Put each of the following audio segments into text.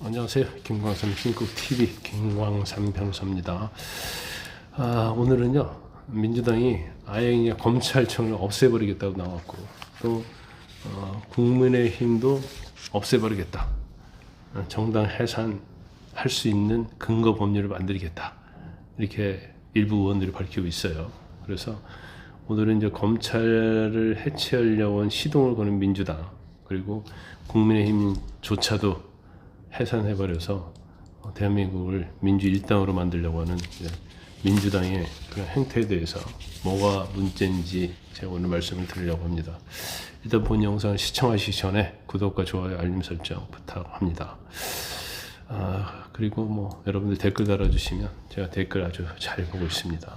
안녕하세요. 김광삼 신국TV 김광삼 변호사입니다. 오늘은요, 민주당이 아예 그냥 검찰청을 없애버리겠다고 나왔고, 또 국민의힘도 없애버리겠다. 정당 해산할 수 있는 근거 법률을 만들겠다. 이렇게 일부 의원들이 밝히고 있어요. 그래서 오늘은 이제 검찰을 해체하려고 한 시동을 거는 민주당, 그리고 국민의힘조차도 해산해버려서 대한민국을 민주 일당으로 만들려고 하는 민주당의 그런 행태에 대해서 뭐가 문제인지 제가 오늘 말씀을 드리려고 합니다. 일단 본 영상을 시청하시기 전에 구독과 좋아요, 알림 설정 부탁합니다. 그리고 뭐 여러분들 댓글 달아주시면 제가 댓글 아주 잘 보고 있습니다.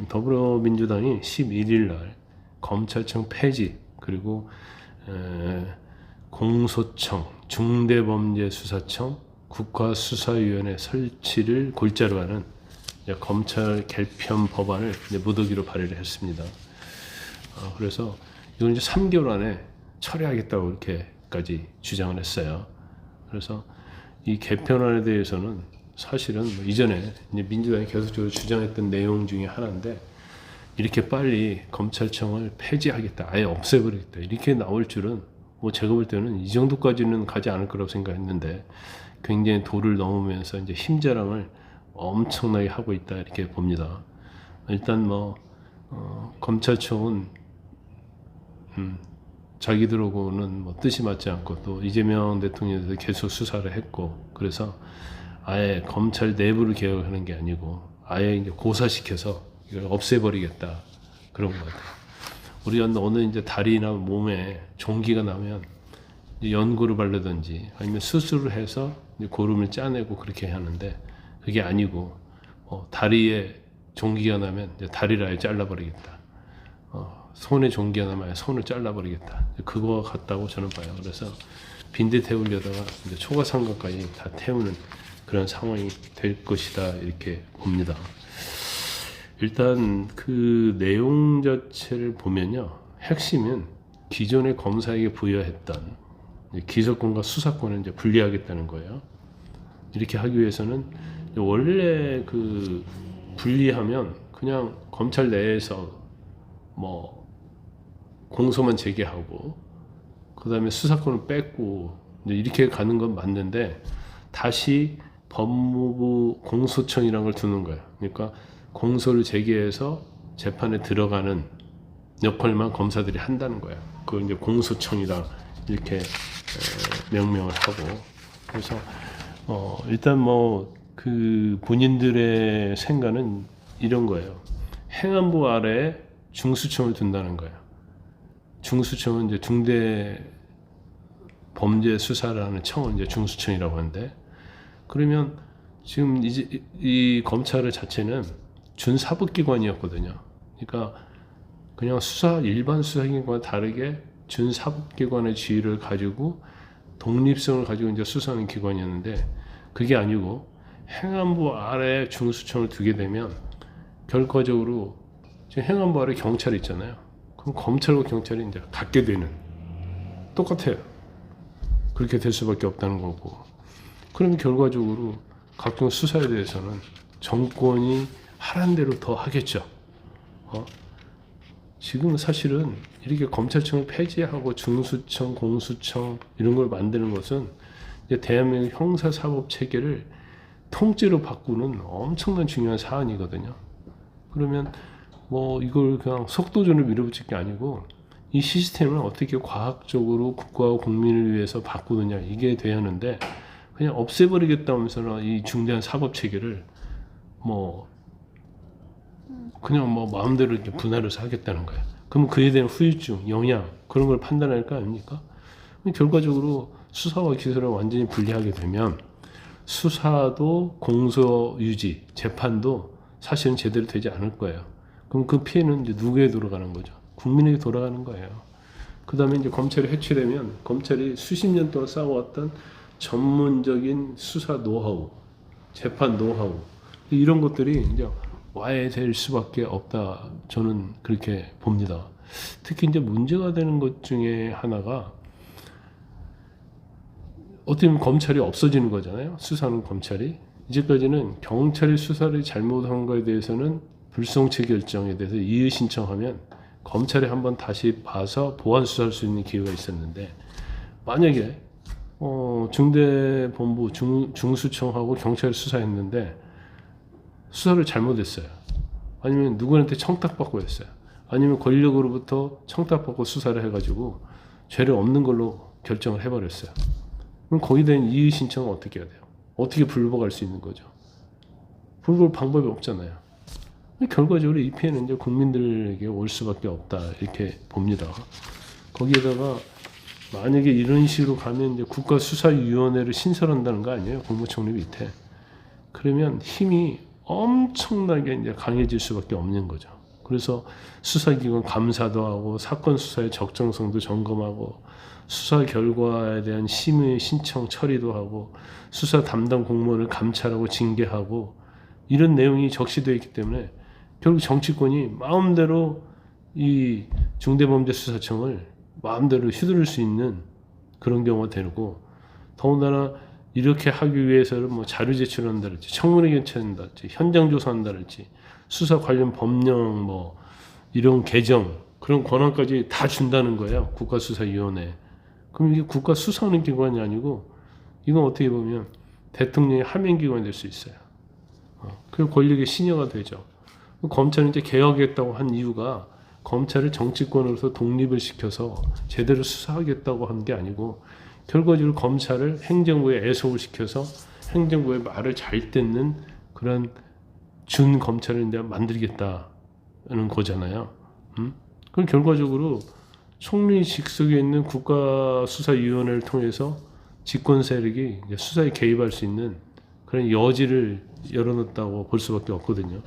더불어민주당이 11일 날 검찰청 폐지, 그리고 공소청, 중대범죄수사청, 국가수사위원회 설치를 골자로 하는 검찰 개편 법안을 무더기로 발의를 했습니다. 그래서 이걸 이제 3개월 안에 처리하겠다고 이렇게까지 주장을 했어요. 그래서 이 개편안에 대해서는 사실은 뭐 이전에 이제 민주당이 계속적으로 주장했던 내용 중에 하나인데, 이렇게 빨리 검찰청을 폐지하겠다, 아예 없애버리겠다, 이렇게 나올 줄은 뭐 제가 볼 때는 이 정도까지는 가지 않을 거라고 생각했는데, 굉장히 도를 넘으면서 이제 힘자랑을 엄청나게 하고 있다, 이렇게 봅니다. 일단 뭐 검찰청은 자기들하고는 뭐 뜻이 맞지 않고, 또 이재명 대통령도 계속 수사를 했고, 그래서 아예 검찰 내부를 개혁하는 게 아니고 아예 이제 고사시켜서 이걸 없애버리겠다, 그런 것 같아요. 우리 어느 이제 다리나 몸에 종기가 나면 연고를 바르든지 아니면 수술을 해서 고름을 짜내고 그렇게 하는데, 그게 아니고 다리에 종기가 나면 이제 다리를 아예 잘라버리겠다. 손에 종기가 나면 아예 손을 잘라버리겠다. 그거 같다고 저는 봐요. 그래서 빈대 태우려다가 이제 초과상각까지 다 태우는 그런 상황이 될 것이다, 이렇게 봅니다. 일단 그 내용 자체를 보면요, 핵심은 기존의 검사에게 부여했던 기소권과 수사권을 이제 분리하겠다는 거예요. 이렇게 하기 위해서는 원래 그 분리하면 그냥 검찰 내에서 뭐 공소만 제기하고 그 다음에 수사권을 뺏고 이렇게 가는 건 맞는데, 다시 법무부 공소청이라는 걸 두는 거예요. 그러니까 공소를 제기해서 재판에 들어가는 역할만 검사들이 한다는 거야. 그걸 이제 공소청이라 이렇게 명명을 하고. 그래서 일단 뭐 그 본인들의 생각은 이런 거예요. 행안부 아래에 중수청을 둔다는 거예요. 중수청은 이제 중대 범죄 수사라는 청을 이제 중수청이라고 하는데, 그러면 지금 이제 이 검찰 자체는 준사법기관이었거든요. 그러니까 그냥 일반 수사기관과 다르게 준사법기관의 지위를 가지고 독립성을 가지고 이제 수사하는 기관이었는데, 그게 아니고 행안부 아래 중수청을 두게 되면 결과적으로 지금 행안부 아래 경찰이 있잖아요. 그럼 검찰과 경찰이 이제 같게 되는, 똑같아요. 그렇게 될 수밖에 없다는 거고, 그럼 결과적으로 각종 수사에 대해서는 정권이 하라는 대로 더 하겠죠. 지금 사실은 이렇게 검찰청을 폐지하고 중수청, 공수청 이런 걸 만드는 것은 이제 대한민국 형사사법 체계를 통째로 바꾸는 엄청난 중요한 사안이거든요. 그러면 뭐 이걸 그냥 속도전을 밀어붙일 게 아니고, 이 시스템을 어떻게 과학적으로 국가와 국민을 위해서 바꾸느냐, 이게 돼야 하는데, 그냥 없애버리겠다 하면서는 이 중대한 사법 체계를 뭐 그냥 뭐 마음대로 이렇게 분할해서 하겠다는 거예요. 그럼 그에 대한 후유증, 영향, 그런 걸 판단할 거 아닙니까? 결과적으로 수사와 기소를 완전히 분리하게 되면 수사도 공소 유지, 재판도 사실은 제대로 되지 않을 거예요. 그럼 그 피해는 이제 누구에 돌아가는 거죠? 국민에게 돌아가는 거예요. 그 다음에 이제 검찰이 해체되면 검찰이 수십 년 동안 쌓아왔던 전문적인 수사 노하우, 재판 노하우, 이런 것들이 이제 와해될 수밖에 없다, 저는 그렇게 봅니다. 특히 이제 문제가 되는 것 중에 하나가 어떻게 보면 검찰이 없어지는 거잖아요. 수사는 검찰이. 이제까지는 경찰이 수사를 잘못한 거에 대해서는 불송치 결정에 대해서 이의 신청하면 검찰이 한번 다시 봐서 보완 수사할 수 있는 기회가 있었는데, 만약에 중대본부 중수청하고 경찰이 수사했는데 수사를 잘못했어요. 아니면 누구한테 청탁받고 했어요. 아니면 권력으로부터 청탁받고 수사를 해가지고 죄를 없는 걸로 결정을 해버렸어요. 그럼 거기에 대한 이의 신청은 어떻게 해야 돼요? 어떻게 불복할 수 있는 거죠? 불복할 방법이 없잖아요. 결과적으로 이 피해는 이제 국민들에게 올 수밖에 없다, 이렇게 봅니다. 거기에다가 만약에 이런 식으로 가면 이제 국가수사위원회를 신설한다는 거 아니에요? 국무총리 밑에. 그러면 힘이 엄청나게 이제 강해질 수밖에 없는 거죠. 그래서 수사기관 감사도 하고 사건 수사의 적정성도 점검하고 수사 결과에 대한 심의 신청 처리도 하고 수사 담당 공무원을 감찰하고 징계하고 이런 내용이 적시되어 있기 때문에 결국 정치권이 마음대로 이 중대범죄수사청을 마음대로 휘두를 수 있는 그런 경우가 되고, 더군다나 이렇게 하기 위해서는 뭐 자료 제출한다랄지 청문회 개최한다랄지 현장 조사한다랄지 수사 관련 법령 뭐 이런 개정 그런 권한까지 다 준다는 거예요. 국가수사위원회. 그럼 이게 국가수사하는 기관이 아니고 이건 어떻게 보면 대통령의 하명기관이 될 수 있어요. 그 권력의 신여가 되죠. 검찰은 이제 개혁했다고 한 이유가 검찰을 정치권으로서 독립을 시켜서 제대로 수사하겠다고 한 게 아니고 결과적으로 검찰을 행정부에 애속을 시켜서 행정부의 말을 잘 듣는 그런 준 검찰을 이제 만들겠다는 거잖아요. 그럼 결과적으로 총리 직속에 있는 국가수사위원회를 통해서 집권 세력이 수사에 개입할 수 있는 그런 여지를 열어놓았다고 볼 수밖에 없거든요.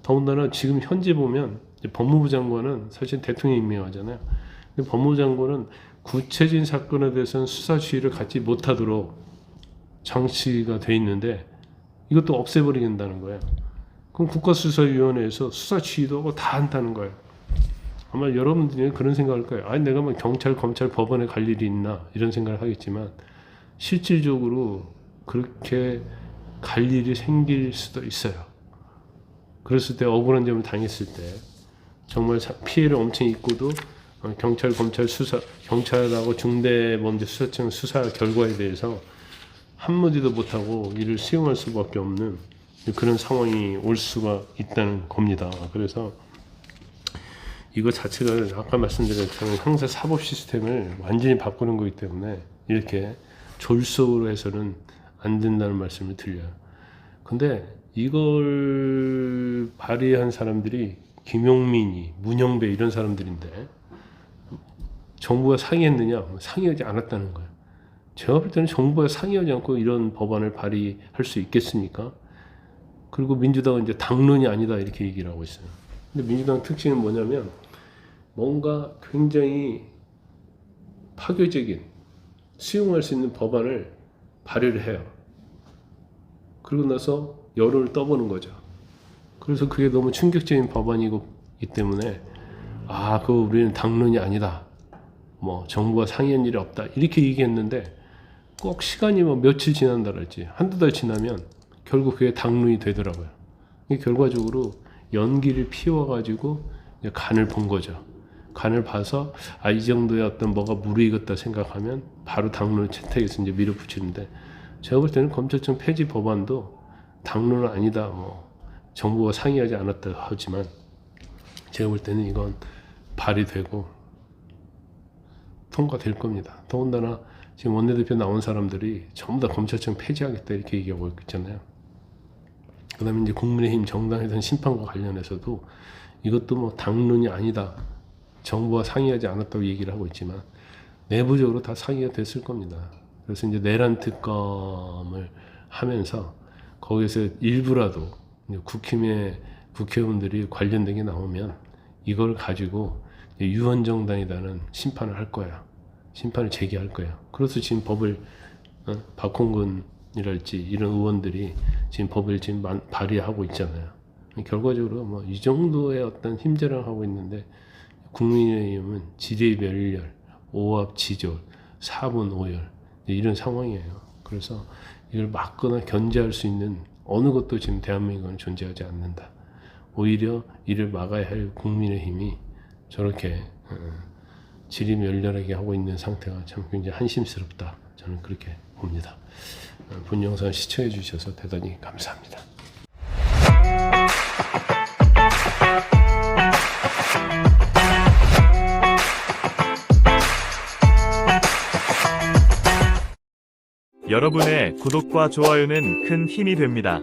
더군다나 지금 현재 보면 법무부 장관은 사실 대통령이 임명하잖아요. 근데 법무부 장관은 구체적인 사건에 대해서는 수사 지휘를 갖지 못하도록 장치가 돼 있는데 이것도 없애버리겠다는 거예요. 그럼 국가수사위원회에서 수사 지휘도 하고 다 한다는 거예요. 아마 여러분들이 그런 생각할 거예요. 아니 내가 뭐 경찰, 검찰, 법원에 갈 일이 있나 이런 생각을 하겠지만 실질적으로 그렇게 갈 일이 생길 수도 있어요. 그랬을 때 억울한 점을 당했을 때 정말 피해를 엄청 입고도 경찰, 검찰 수사, 경찰하고 중대범죄수사청 수사 결과에 대해서 한마디도 못하고 이를 수용할 수밖에 없는 그런 상황이 올 수가 있다는 겁니다. 그래서 이거 자체가 아까 말씀드린 것처럼 형사사법 시스템을 완전히 바꾸는 거기 때문에 이렇게 졸속으로 해서는 안 된다는 말씀을 드려요. 근데 이걸 발의한 사람들이 김용민이, 문영배 이런 사람들인데 정부가 상의했느냐? 상의하지 않았다는 거예요. 제가 볼 때는 정부가 상의하지 않고 이런 법안을 발의할 수 있겠습니까? 그리고 민주당은 이제 당론이 아니다 이렇게 얘기를 하고 있어요. 근데 민주당 특징은 뭐냐면 뭔가 굉장히 파괴적인 수용할 수 있는 법안을 발의를 해요. 그러고 나서 여론을 떠보는 거죠. 그래서 그게 너무 충격적인 법안이기 때문에 그거 우리는 당론이 아니다. 뭐 정부가 상의한 일이 없다. 이렇게 얘기했는데 꼭 시간이 뭐 며칠 지난다랄지 한두 달 지나면 결국 그게 당론이 되더라고요. 결과적으로 연기를 피워가지고 간을 본 거죠. 간을 봐서 이 정도의 어떤 뭐가 무르익었다 생각하면 바로 당론을 채택해서 이제 밀어붙이는데 제가 볼 때는 검찰청 폐지 법안도 당론은 아니다. 뭐 정부가 상의하지 않았다 하지만 제가 볼 때는 이건 발의되고 통과될 겁니다. 더군다나 지금 원내대표 나온 사람들이 전부 다 검찰청 폐지하겠다 이렇게 얘기하고 있잖아요. 그 다음에 이제 국민의힘 정당에 대한 심판과 관련해서도 이것도 뭐 당론이 아니다. 정부와 상의하지 않았다고 얘기를 하고 있지만 내부적으로 다 상의가 됐을 겁니다. 그래서 이제 내란 특검을 하면서 거기서 일부라도 국힘의 국회의원들이 관련된 게 나오면 이걸 가지고 유언정당이라는 심판을 할 거야. 심판을 제기할 거야. 그래서 지금 법을 박홍근이랄지 이런 의원들이 지금 법을 지금 발의하고 있잖아요. 결과적으로 뭐 이 정도의 어떤 힘자랑 하고 있는데 국민의힘은 지대멸렬, 오합지졸, 사분오열 이런 상황이에요. 그래서 이걸 막거나 견제할 수 있는 어느 것도 지금 대한민국은 존재하지 않는다. 오히려 이를 막아야 할 국민의힘이 저렇게 지리멸렬하게 하고 있는 상태가 참 굉장히 한심스럽다. 저는 그렇게 봅니다. 본 영상 시청해 주셔서 대단히 감사합니다. 여러분의 구독과 좋아요는 큰 힘이 됩니다.